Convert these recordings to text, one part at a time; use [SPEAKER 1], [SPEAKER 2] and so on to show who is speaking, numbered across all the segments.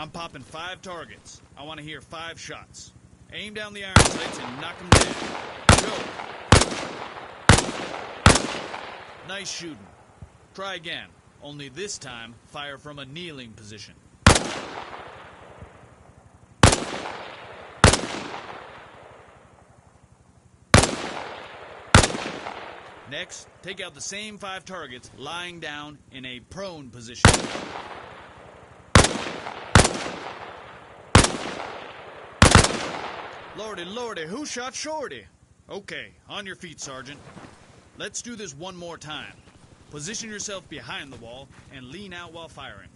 [SPEAKER 1] I'm popping 5 targets. I want to hear 5 shots. Aim down the iron sights and knock them dead. Go! Nice shooting. Try again. Only this time, fire from a kneeling position. Next, take out the same 5 targets lying down in a prone position. Lordy, lordy, who shot Shorty? Okay, on your feet, Sergeant. Let's do this one more time. Position yourself behind the wall and lean out while firing.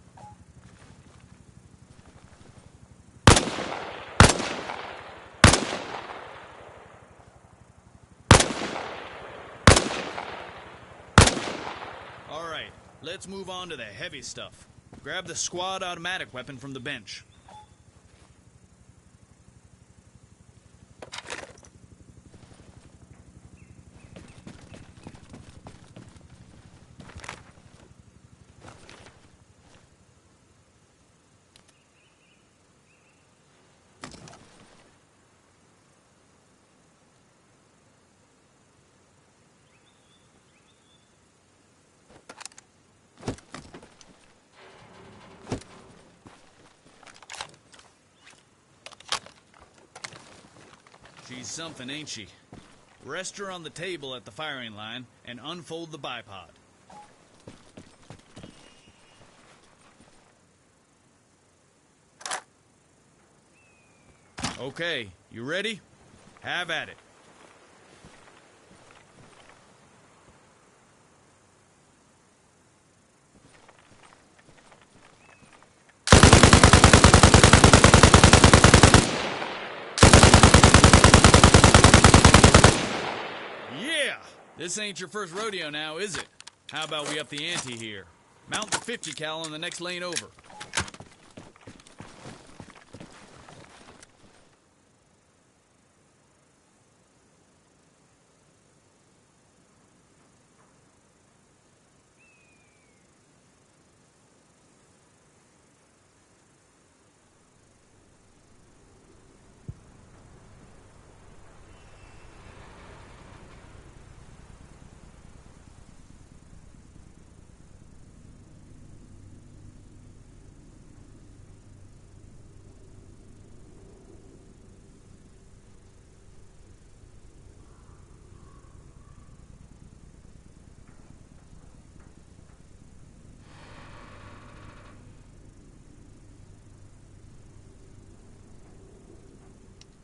[SPEAKER 1] All right, let's move on to the heavy stuff. Grab the squad automatic weapon from the bench. She's something, ain't she? Rest her on the table at the firing line and unfold the bipod. Okay, you ready? Have at it. This ain't your first rodeo now, is it? How about we up the ante here? Mount the 50 cal in the next lane over.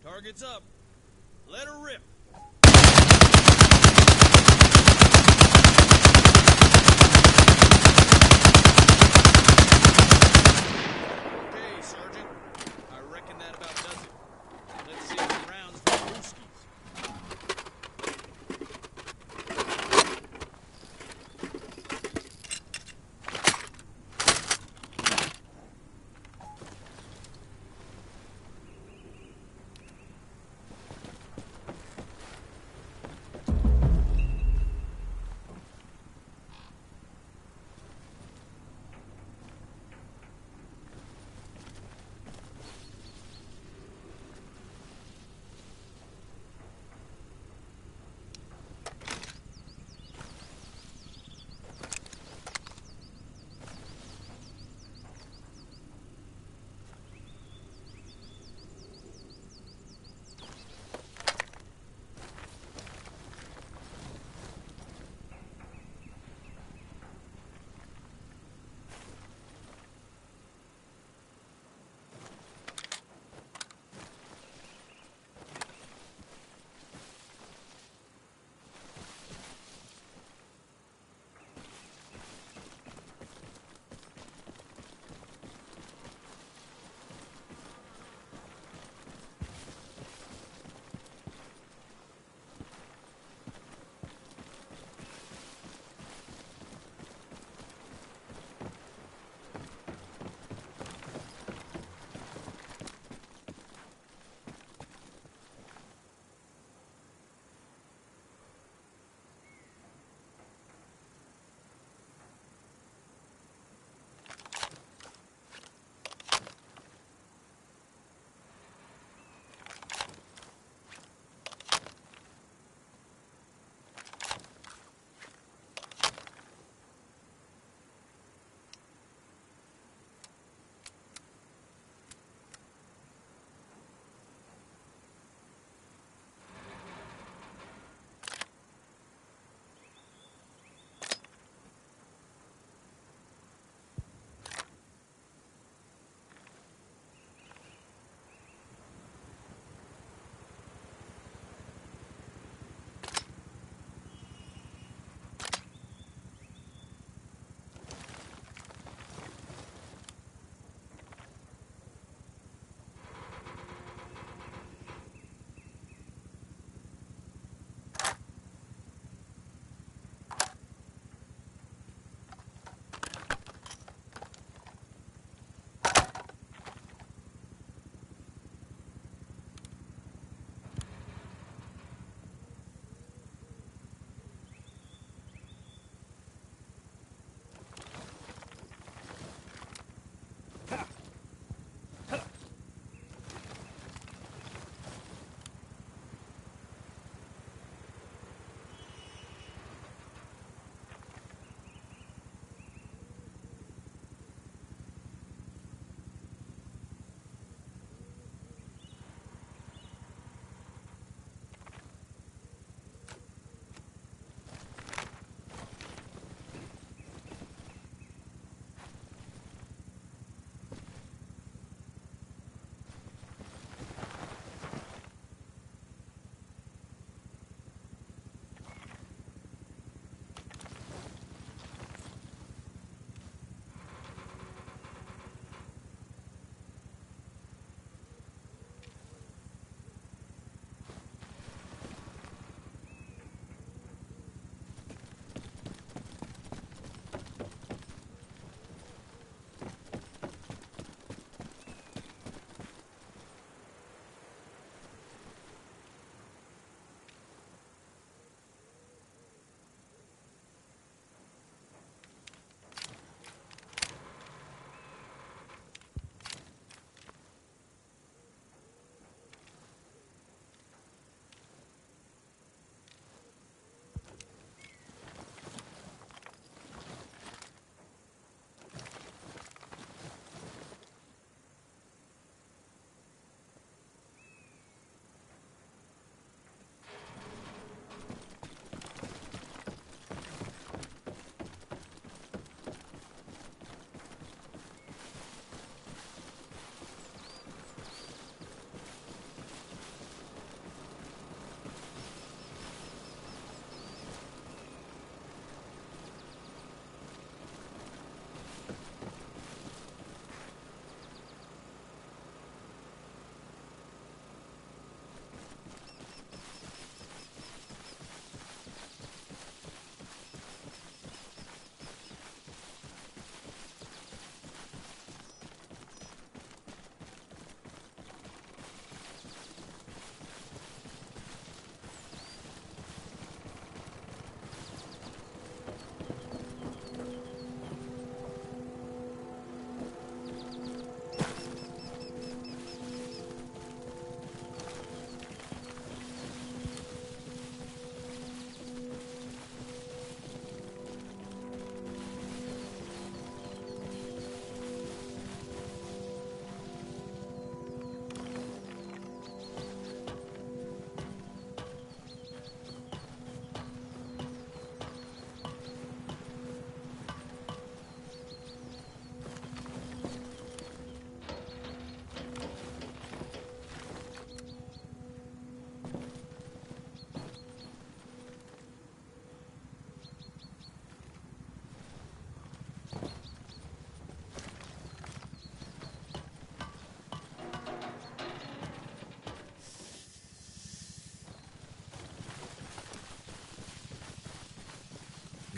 [SPEAKER 1] Target's up. Let her rip. Okay, Sergeant. I reckon that about does it. Let's see some rounds for the Brewskis.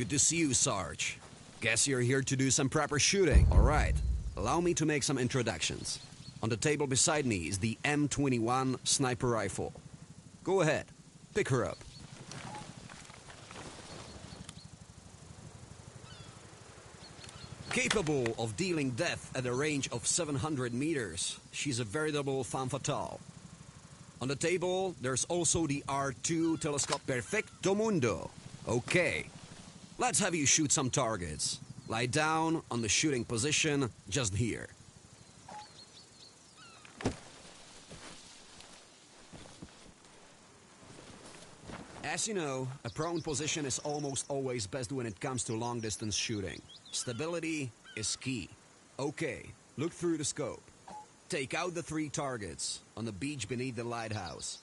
[SPEAKER 2] Good to see you, Sarge. Guess you're here to do some proper shooting. All right. Allow me to make some introductions. On the table beside me is the M21 sniper rifle. Go ahead. Pick her up. Capable of dealing death at a range of 700 meters, she's a veritable femme fatale. On the table, there's also the R2 telescope Perfecto Mundo. Okay, let's have you shoot some targets. Lie down on the shooting position just here. As you know, a prone position is almost always best when it comes to long-distance shooting. Stability is key. Okay, look through the scope. Take out the 3 targets on the beach beneath the lighthouse.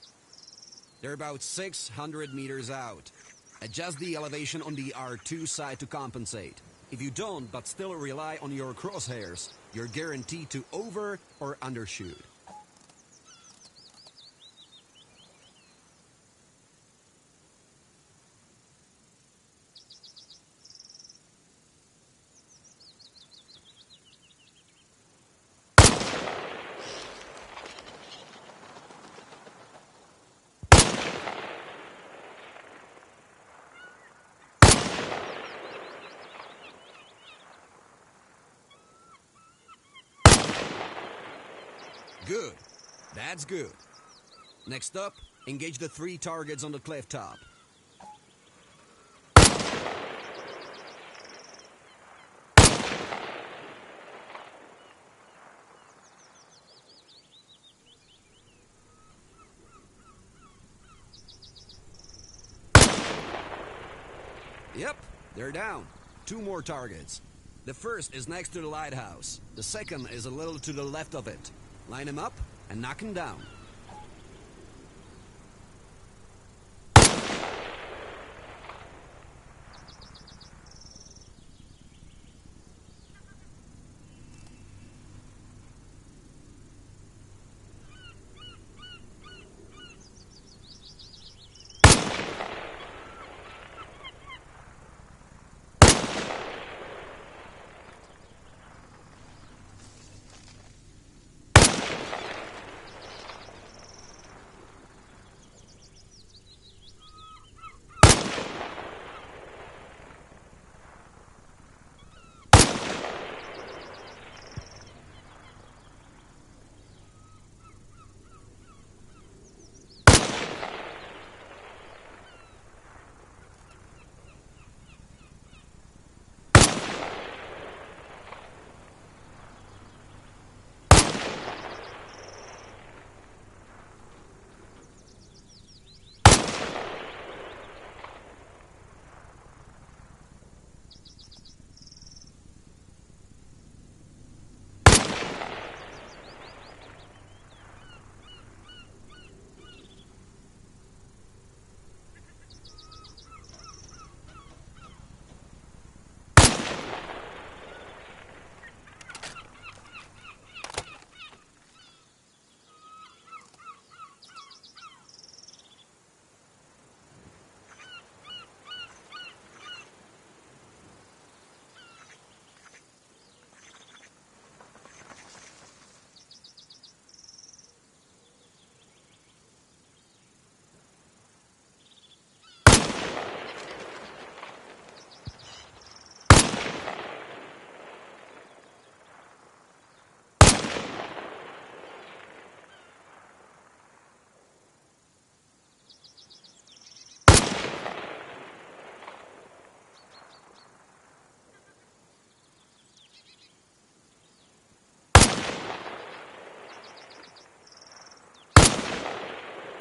[SPEAKER 2] They're about 600 meters out. Adjust the elevation on the R2 side to compensate. If you don't, but still rely on your crosshairs, you're guaranteed to over or undershoot. Good. That's good. Next up, engage the 3 targets on the cliff top. Yep, they're down. 2 more targets. The first is next to the lighthouse. The second is a little to the left of it. Line him up and knock him down.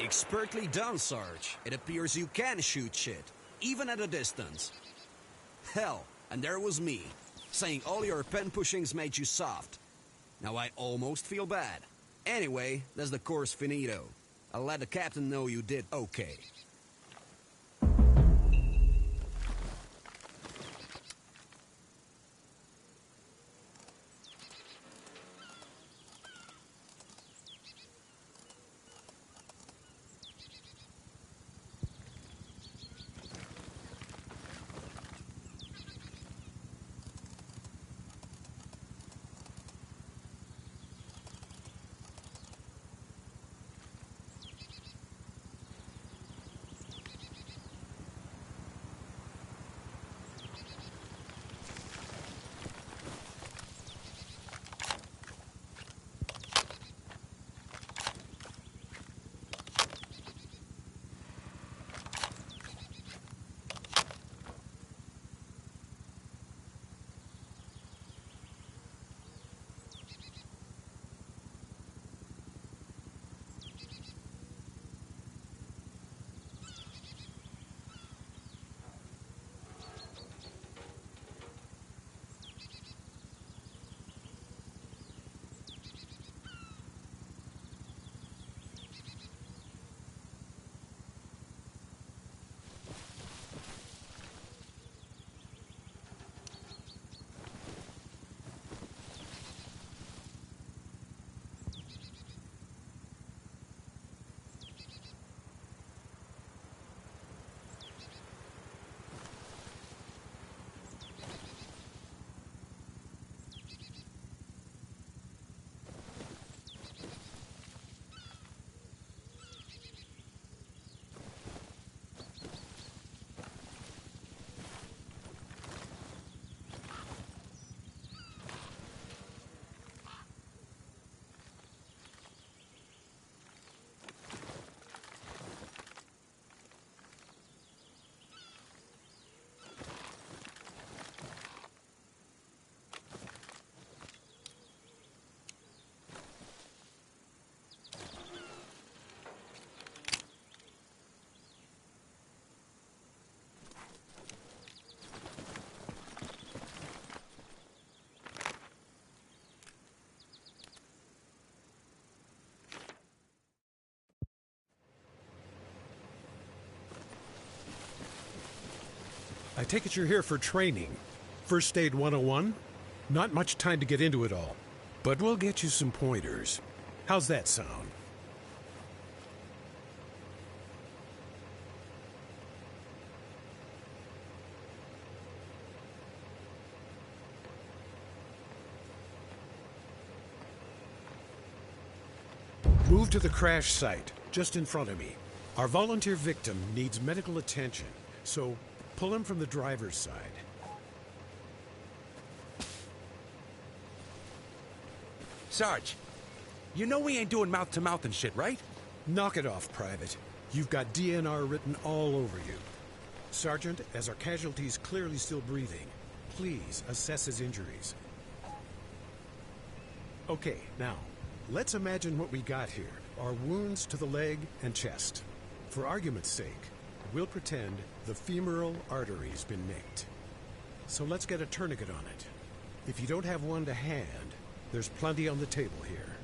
[SPEAKER 2] Expertly done, Sarge. It appears you can shoot shit, even at a distance. Hell, and there was me, saying all your pen pushings made you soft. Now I almost feel bad. Anyway, that's the course finito. I'll let the captain know you did okay.
[SPEAKER 3] I take it you're here for training. First Aid 101? Not much time to get into it all, but we'll get you some pointers. How's that sound? Move to the crash site, just in front of me. Our volunteer victim needs medical attention, so pull him from the driver's side.
[SPEAKER 4] Sarge, you know we ain't doing mouth-to-mouth and shit, right?
[SPEAKER 3] Knock it off, Private. You've got DNR written all over you. Sergeant, as our casualty's clearly still breathing, please assess his injuries. Okay, now, let's imagine what we got here. Our wounds to the leg and chest. For argument's sake, we'll pretend the femoral artery's been nicked. So let's get a tourniquet on it. If you don't have one to hand, there's plenty on the table here.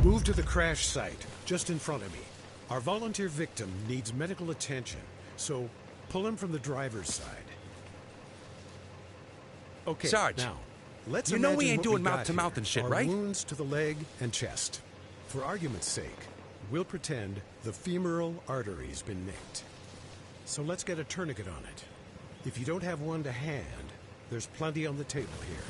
[SPEAKER 3] Move to the crash site, just in front of me. Our volunteer victim needs medical attention, so pull him from the driver's side. Okay,
[SPEAKER 4] Sarge,
[SPEAKER 3] now, let's
[SPEAKER 4] you know we
[SPEAKER 3] imagine
[SPEAKER 4] ain't
[SPEAKER 3] what
[SPEAKER 4] doing
[SPEAKER 3] got
[SPEAKER 4] mouth-to-mouth
[SPEAKER 3] here.
[SPEAKER 4] and shit,
[SPEAKER 3] Our
[SPEAKER 4] right?
[SPEAKER 3] wounds to the leg and chest. For argument's sake, we'll pretend the femoral artery's been nicked. So let's get a tourniquet on it. If you don't have one to hand, there's plenty on the table here.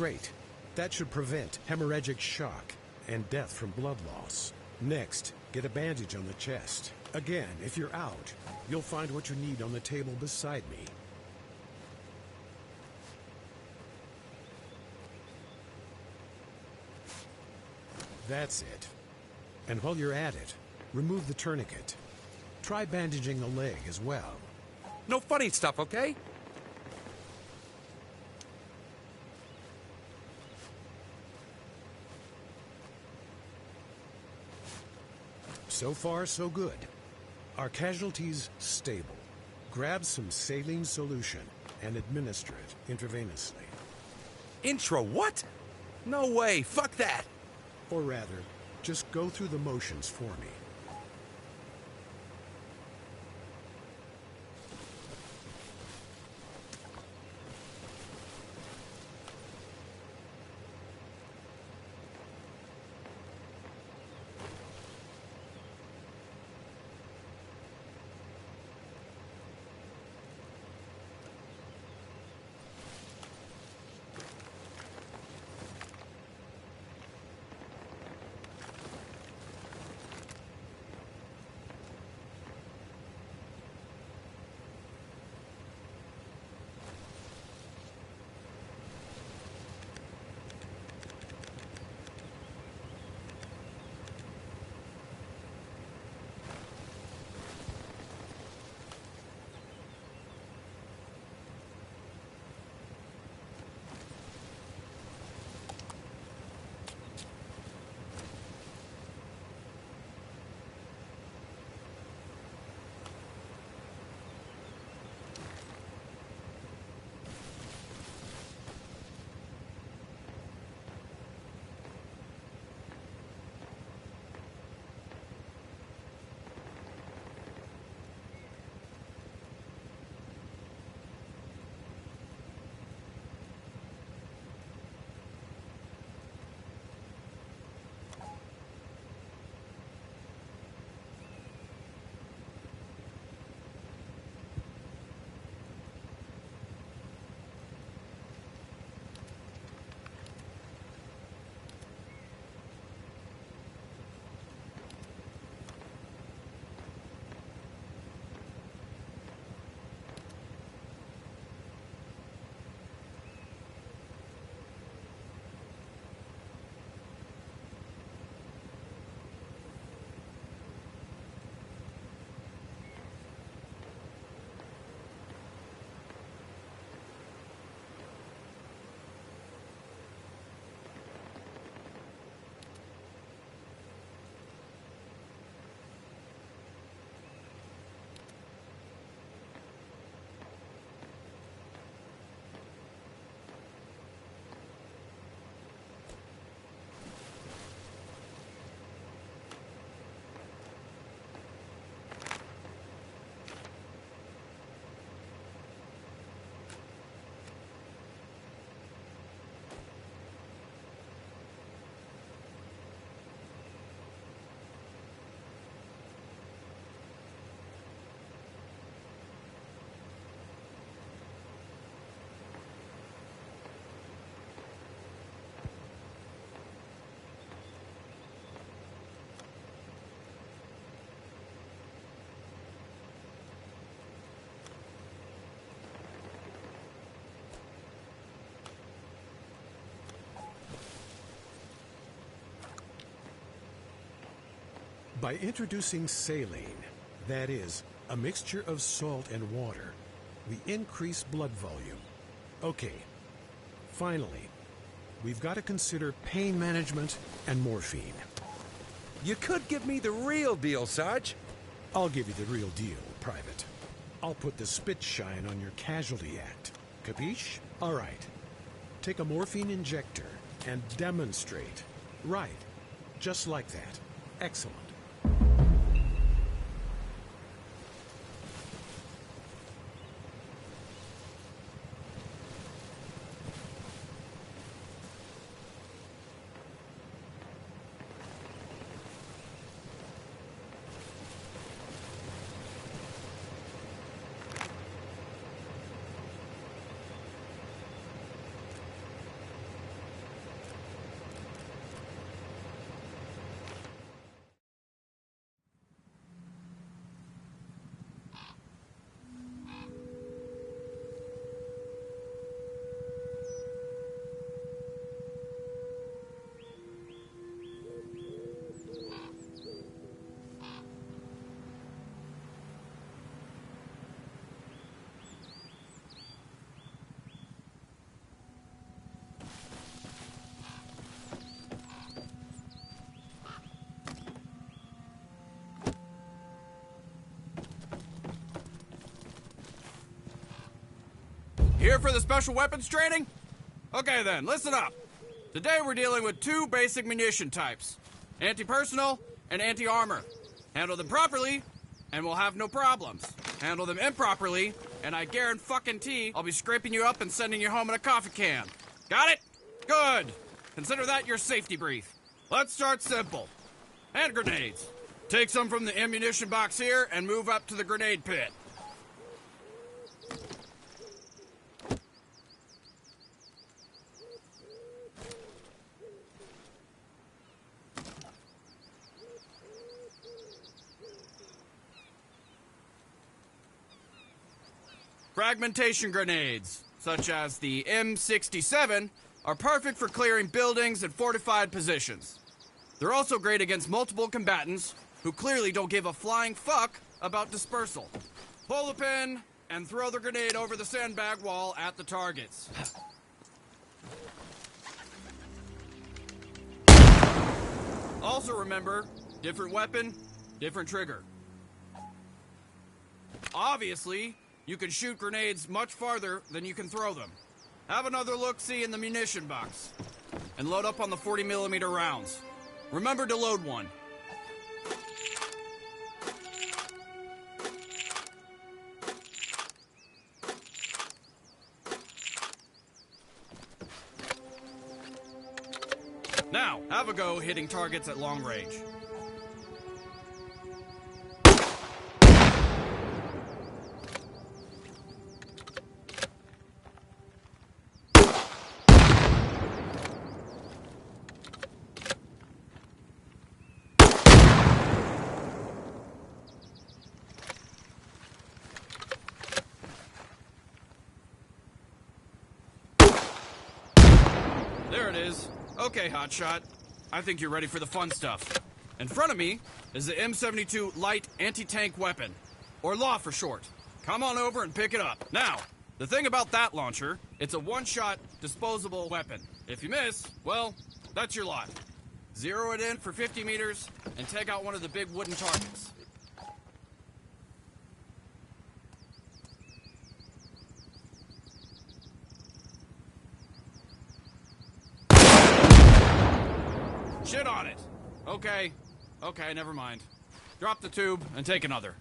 [SPEAKER 3] Great. That should prevent hemorrhagic shock and death from blood loss. Next, get a bandage on the chest. Again, if you're out, you'll find what you need on the table beside me. That's it. And while you're at it, remove the tourniquet. Try bandaging the leg as well.
[SPEAKER 4] No funny stuff, okay?
[SPEAKER 3] So far, so good. Our casualties stable. Grab some saline solution and administer it intravenously.
[SPEAKER 4] Intro what? No way, fuck that!
[SPEAKER 3] Or rather, just go through the motions for me. By introducing saline, that is, a mixture of salt and water, we increase blood volume. Okay, finally, we've got to consider pain management and morphine.
[SPEAKER 4] You could give me the real deal, Sarge.
[SPEAKER 3] I'll give you the real deal, Private. I'll put the spit shine on your casualty act. Capiche? All right. Take a morphine injector and demonstrate. Right. Just like that. Excellent.
[SPEAKER 5] Here for the special weapons training? Okay then, listen up. Today we're dealing with two basic munition types. Anti-personal and anti-armor. Handle them properly, and we'll have no problems. Handle them improperly, and I guarantee I'll be scraping you up and sending you home in a coffee can. Got it? Good. Consider that your safety brief. Let's start simple. Hand grenades. Take some from the ammunition box here and move up to the grenade pit. Fragmentation grenades, such as the M67, are perfect for clearing buildings and fortified positions. They're also great against multiple combatants who clearly don't give a flying fuck about dispersal. Pull the pin and throw the grenade over the sandbag wall at the targets. Also remember, different weapon, different trigger. Obviously, you can shoot grenades much farther than you can throw them. Have another look-see in the munition box. And load up on the 40mm rounds. Remember to load one. Now, have a go hitting targets at long range. There it is. Okay, hotshot. I think you're ready for the fun stuff. In front of me is the M72 light anti-tank weapon, or LAW for short. Come on over and pick it up. Now, the thing about that launcher, it's a one-shot, disposable weapon. If you miss, well, that's your lot. Zero it in for 50 meters and take out one of the big wooden targets. Shit on it. Okay, never mind. Drop the tube and take another.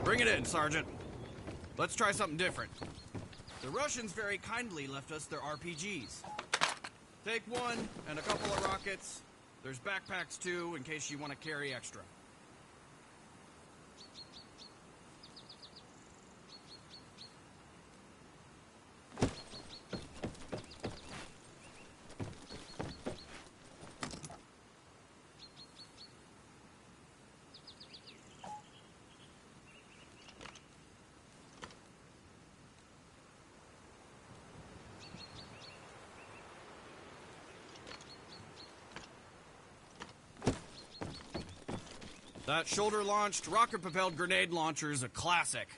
[SPEAKER 5] Bring it in, Sergeant. Let's try something different. The Russians very kindly left us their RPGs. Take one and a couple of rockets. There's backpacks too, in case you want to carry extra. That shoulder-launched, rocket-propelled grenade launcher is a classic.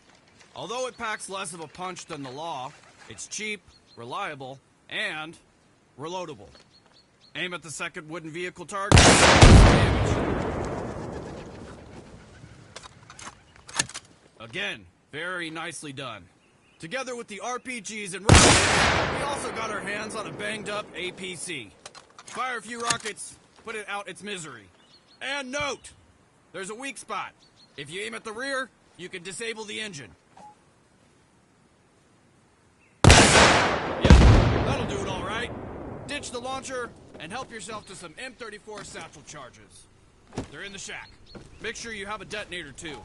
[SPEAKER 5] Although it packs less of a punch than the LAW, it's cheap, reliable, and reloadable. Aim at the second wooden vehicle target. Again, very nicely done. Together with the RPGs and rockets, we also got our hands on a banged-up APC. Fire a few rockets, put it out its misery. And note! There's a weak spot. If you aim at the rear, you can disable the engine. Yeah, that'll do it all right. Ditch the launcher and help yourself to some M34 satchel charges. They're in the shack. Make sure you have a detonator too.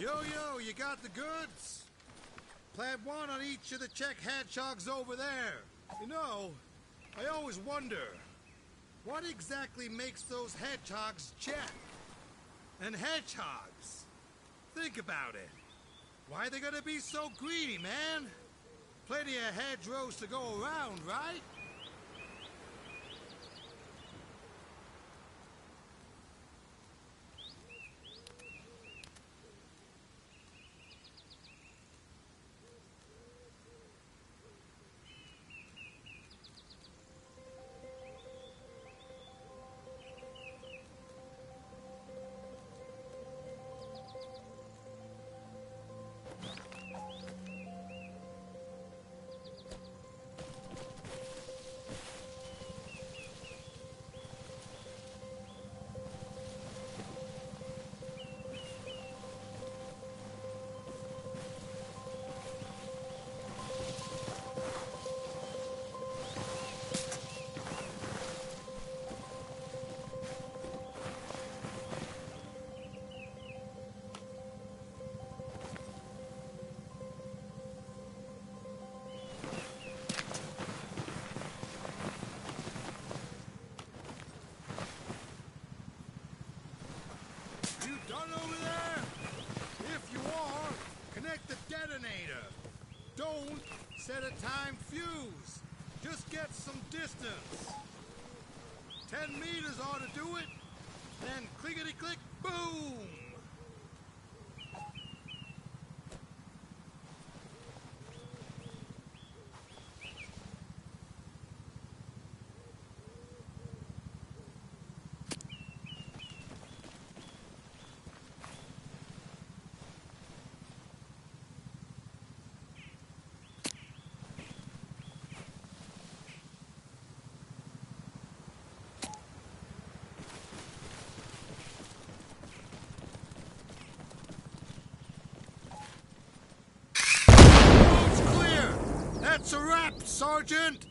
[SPEAKER 6] Yo, you got the goods? Plant one on each of the Czech hedgehogs over there. You know, I always wonder, what exactly makes those hedgehogs Czech? And hedgehogs, think about it. Why they gotta be so greedy, man? Plenty of hedgerows to go around, right? You done over there? If you are, connect the detonator. Don't set a time fuse. Just get some distance. 10 meters ought to do it. Then clickety-click, boom! Road's clear! That's a wrap, Sergeant!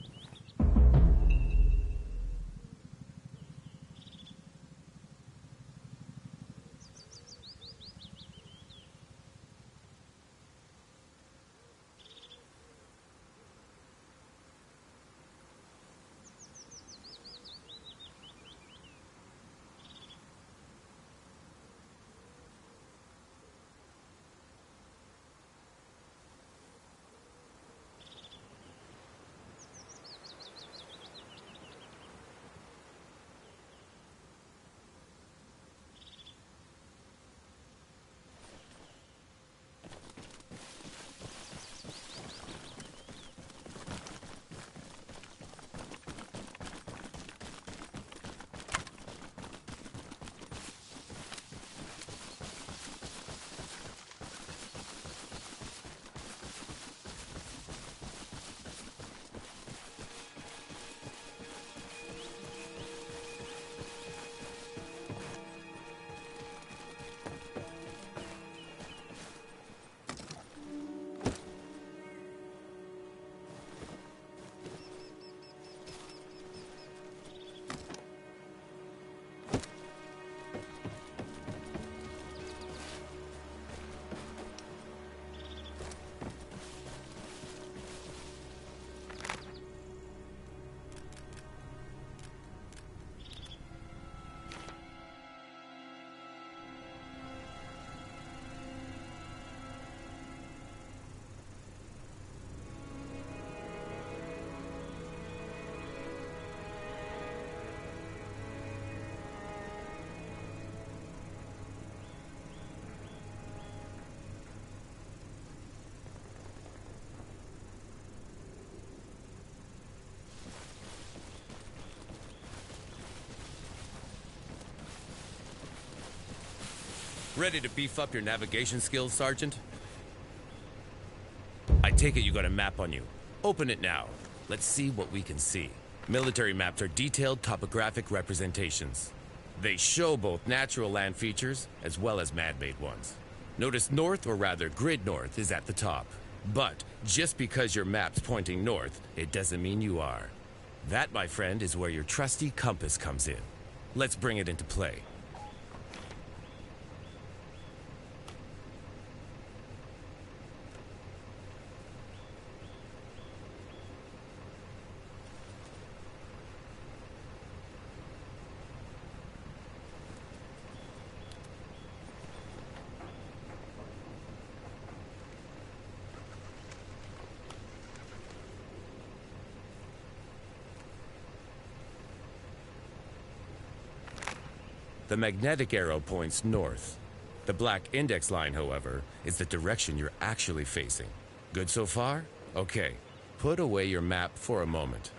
[SPEAKER 4] Ready to beef up your navigation skills, Sergeant? I take it you got a map on you. Open it now. Let's see what we can see. Military maps are detailed topographic representations. They show both natural land features as well as man-made ones. Notice north, or rather grid north, is at the top. But just because your map's pointing north, it doesn't mean you are. That, my friend, is where your trusty compass comes in. Let's bring it into play. The magnetic arrow points north. The black index line, however, is the direction you're actually facing. Good so far? Okay, put away your map for a moment.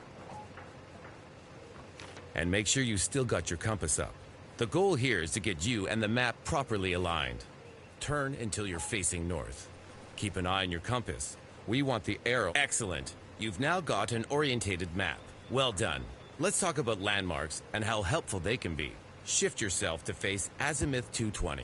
[SPEAKER 4] And make sure you still got your compass up. The goal here is to get you and the map properly aligned. Turn until you're facing north. Keep an eye on your compass. We want the arrow. Excellent. You've now got an orientated map. Well done. Let's talk about landmarks and how helpful they can be. Shift yourself to face azimuth 220.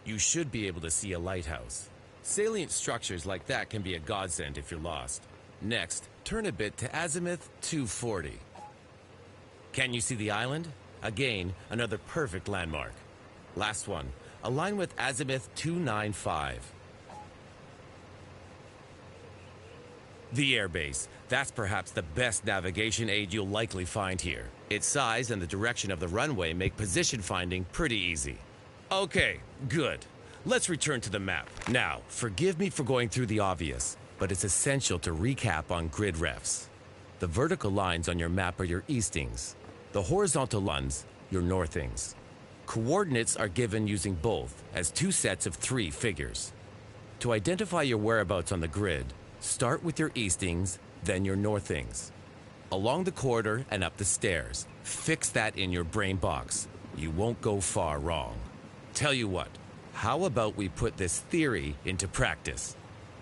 [SPEAKER 4] You should be able to see a lighthouse. Salient structures like that can be a godsend if you're lost. Next, turn a bit to azimuth 240. Can you see the island? Again, another perfect landmark. Last one, align with azimuth 295. The airbase. That's perhaps the best navigation aid you'll likely find here. Its size and the direction of the runway make position finding pretty easy. Okay, good. Let's return to the map. Now, forgive me for going through the obvious, but it's essential to recap on grid refs. The vertical lines on your map are your eastings. The horizontal ones, your northings. Coordinates are given using both as two sets of 3 figures. To identify your whereabouts on the grid, start with your eastings, then your northings. Along the corridor and up the stairs. Fix that in your brain box. You won't go far wrong. Tell you what, how about we put this theory into practice?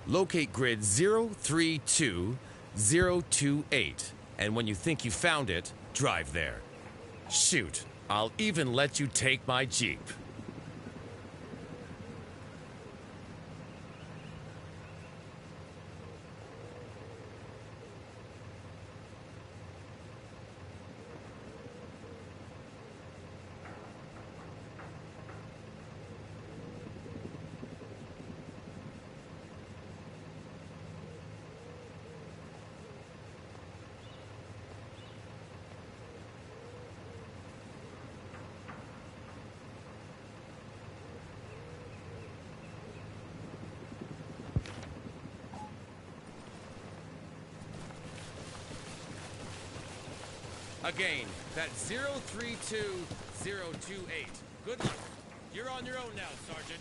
[SPEAKER 4] Locate grid 032028, and when you think you found it, drive there. Shoot, I'll even let you take my Jeep. Again, that's 032028. Good luck. You're on your own now, Sergeant.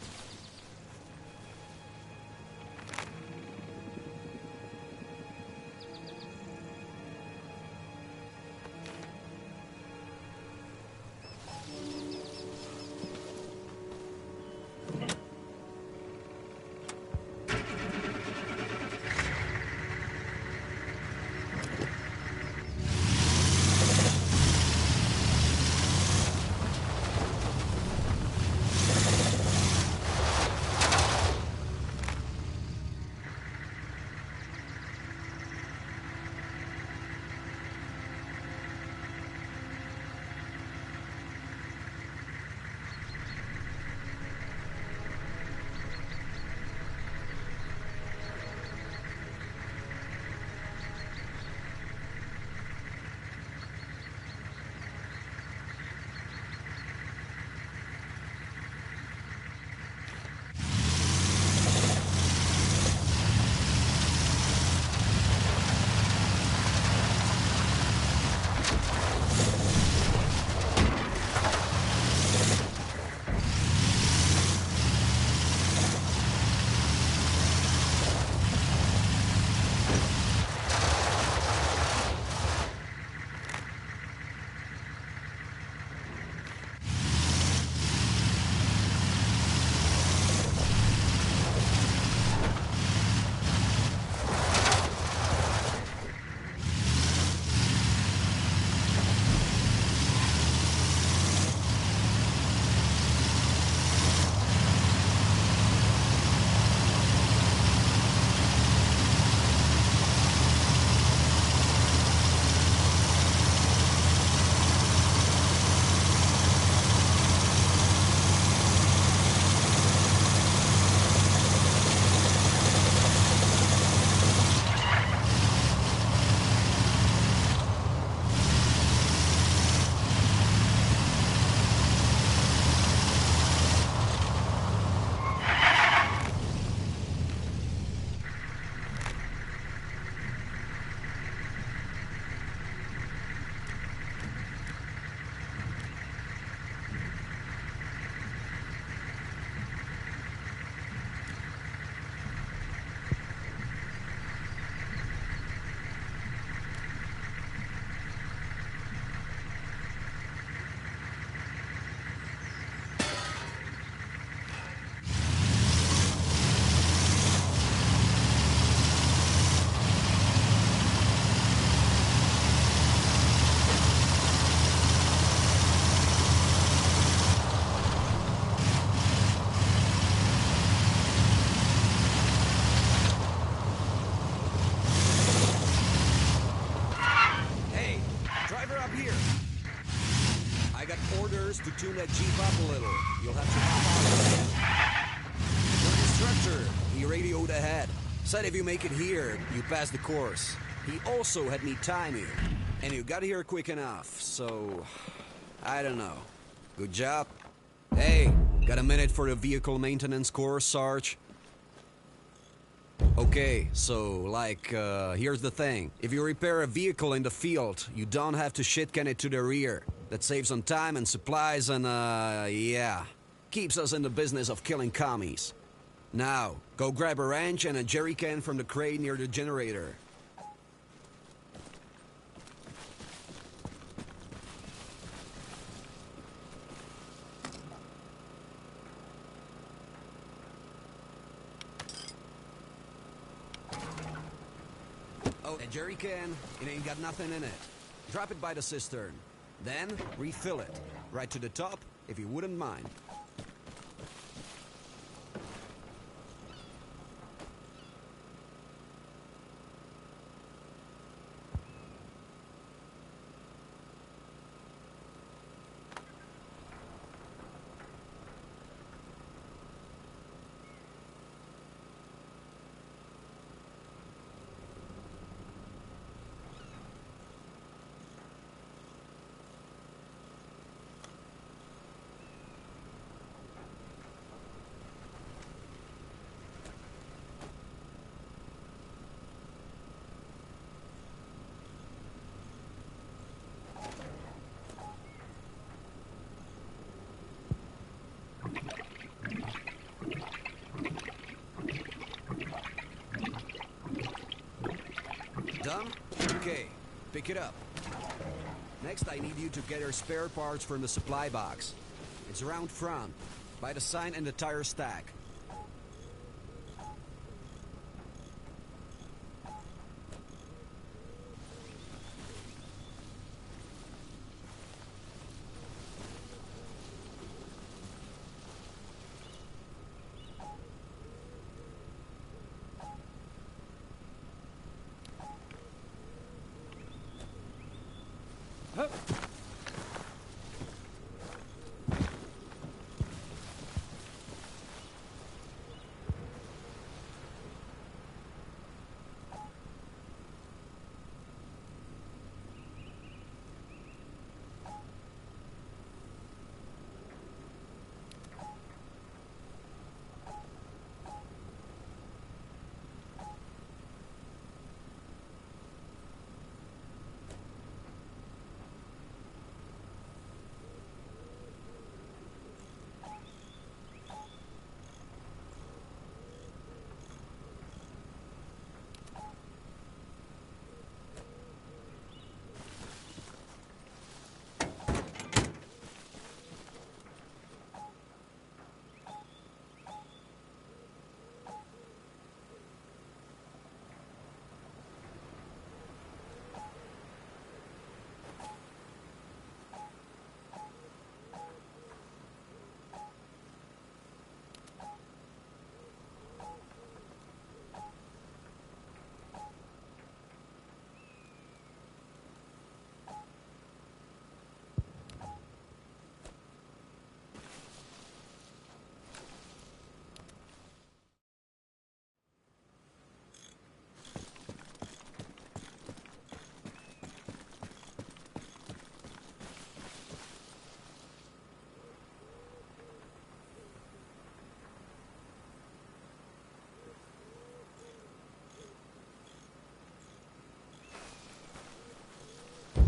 [SPEAKER 2] tune that Jeep up a little. You'll have to hop on it. Your instructor, he radioed ahead. Said if you make it here, you pass the course. He also had me time you. And you got here quick enough, so... I don't know. Good job. Hey, got a minute for the vehicle maintenance course, Sarge? Okay, so, here's the thing. If you repair a vehicle in the field, you don't have to shit-can it to the rear. That saves on time and supplies and, yeah. Keeps us in the business of killing commies. Now, go grab a wrench and a jerry can from the crate near the generator. Oh, a jerry can, it ain't got nothing in it. Drop it by the cistern. Then, refill it. Right to the top, if you wouldn't mind. Done? Okay, pick it up. Next, I need you to get her spare parts from the supply box. It's around front, by the sign and the tire stack.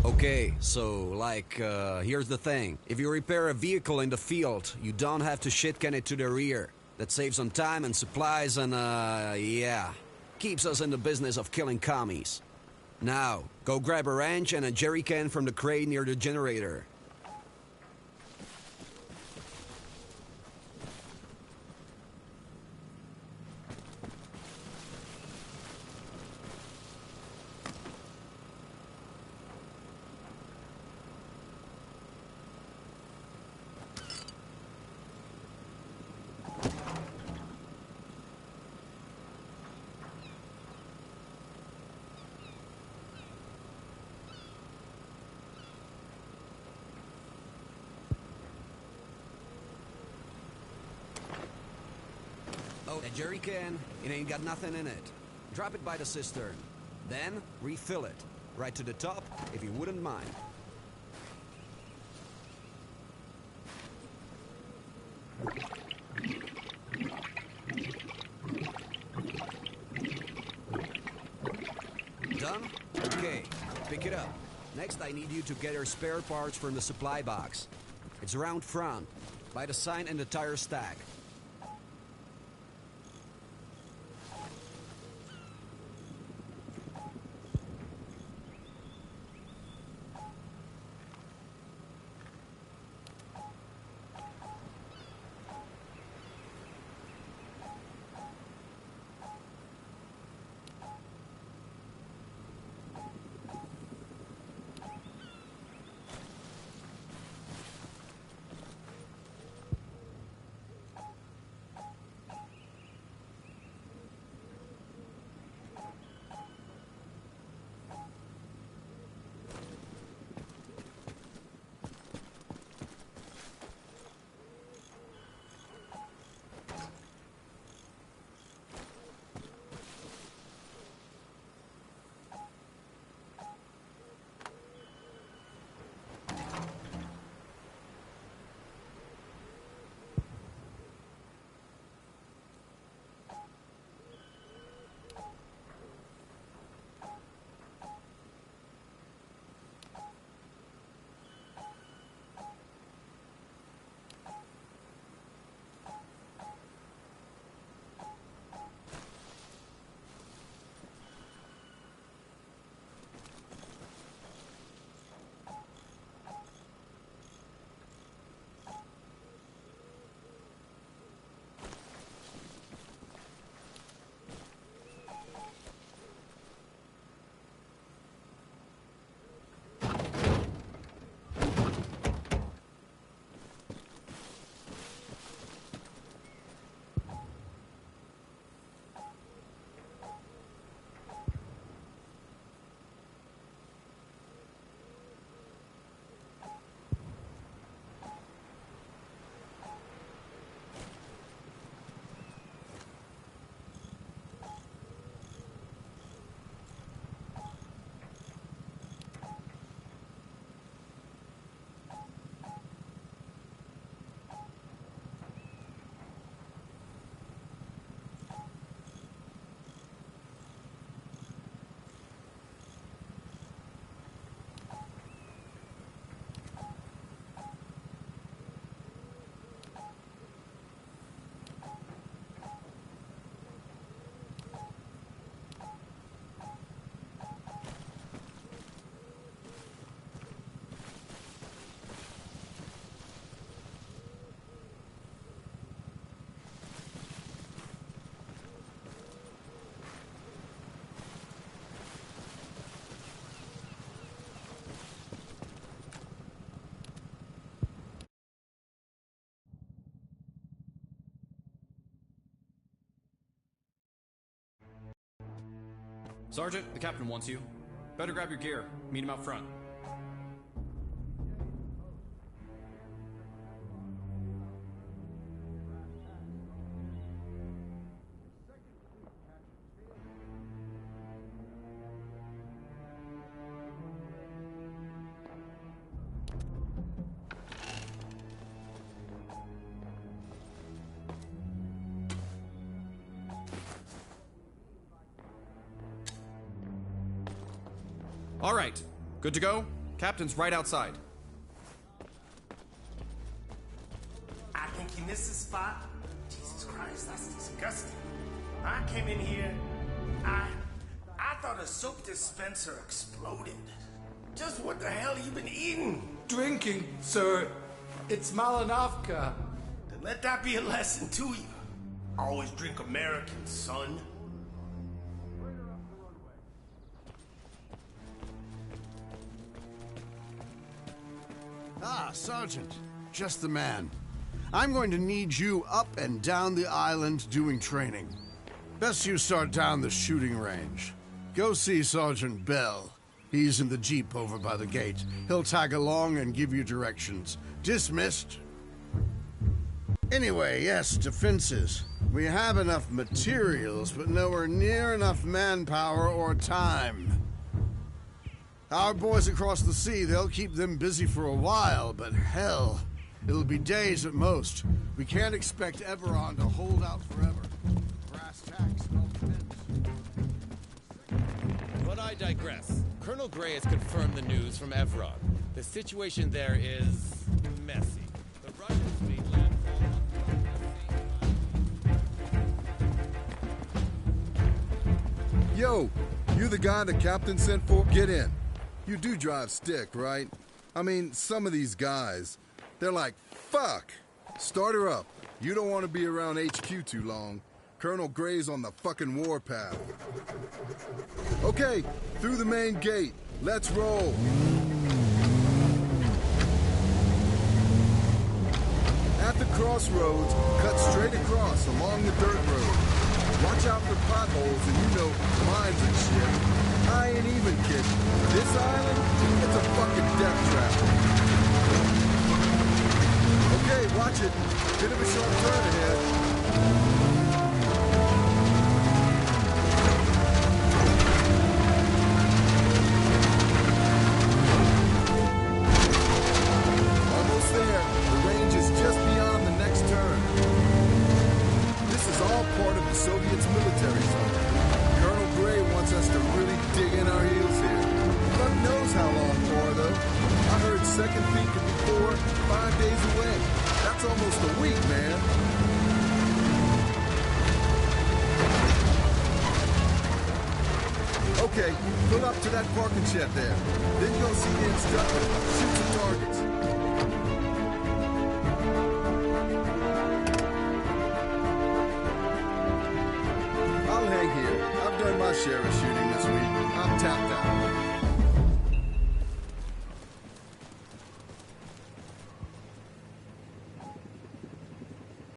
[SPEAKER 2] Okay, so, here's the thing. If you repair a vehicle in the field, you don't have to shit-can it to the rear. That saves on time and supplies and, yeah. Keeps us in the business of killing commies. Now, go grab a wrench and a jerry can from the crate near the generator. That jerry can, it ain't got nothing in it. Drop it by the cistern. Then, refill it. Right to the top, if you wouldn't mind. Done? Okay, pick it up. Next, I need you to get your spare parts from the supply box. It's around front, by the sign and the tire stack.
[SPEAKER 5] Sergeant, the captain wants you. Better grab your gear. Meet him out front. All right, good to go? Captain's right outside.
[SPEAKER 7] I think you missed the spot. Jesus Christ, that's disgusting. I came in here, I thought a soap dispenser exploded. Just what the hell you been eating?
[SPEAKER 6] Drinking, sir. It's Malanovka.
[SPEAKER 7] Then let that be a lesson to you. Always drink American, son.
[SPEAKER 8] Ah, Sergeant. Just the man. I'm going to need you up and down the island doing training. Best you start down the shooting range. Go see Sergeant Bell. He's in the jeep over by the gate. He'll tag along and give you directions. Dismissed. Anyway, yes, defenses. We have enough materials, but nowhere near enough manpower or time. Our boys across the sea, they'll keep them busy for a while, but hell, it'll be days at most. We can't expect Eberron to hold out forever. Brass tacks and all defense.
[SPEAKER 4] But I digress. Colonel Gray has confirmed the news from Evron. The situation there is messy. The Russians made landfall on
[SPEAKER 9] Yo, you the guy the captain sent for? Get in. You do drive stick, right? I mean, some of these guys, they're like, fuck! Start her up. You don't want to be around HQ too long. Colonel Gray's on the fucking warpath. Okay, through the main gate. Let's roll. At the crossroads, cut straight across along the dirt road. Watch out for potholes and you know, mines and shit. I ain't even kidding. This island, it's a fucking death trap. Okay, watch it. Bit of a sharp turn ahead. Almost there. The range is just beyond the next turn. This is all part of the Soviets' military zone. Colonel Gray wants us to really dig in our heels here. Fuck knows how long for, though. I heard second peak could be 4 or 5 days away. That's almost a week, man. Okay, pull up to that parking shed there. Then go see the instructor. Shoot some targets. I'll hang here. I've done my share of shooting this week. I'm tapped out.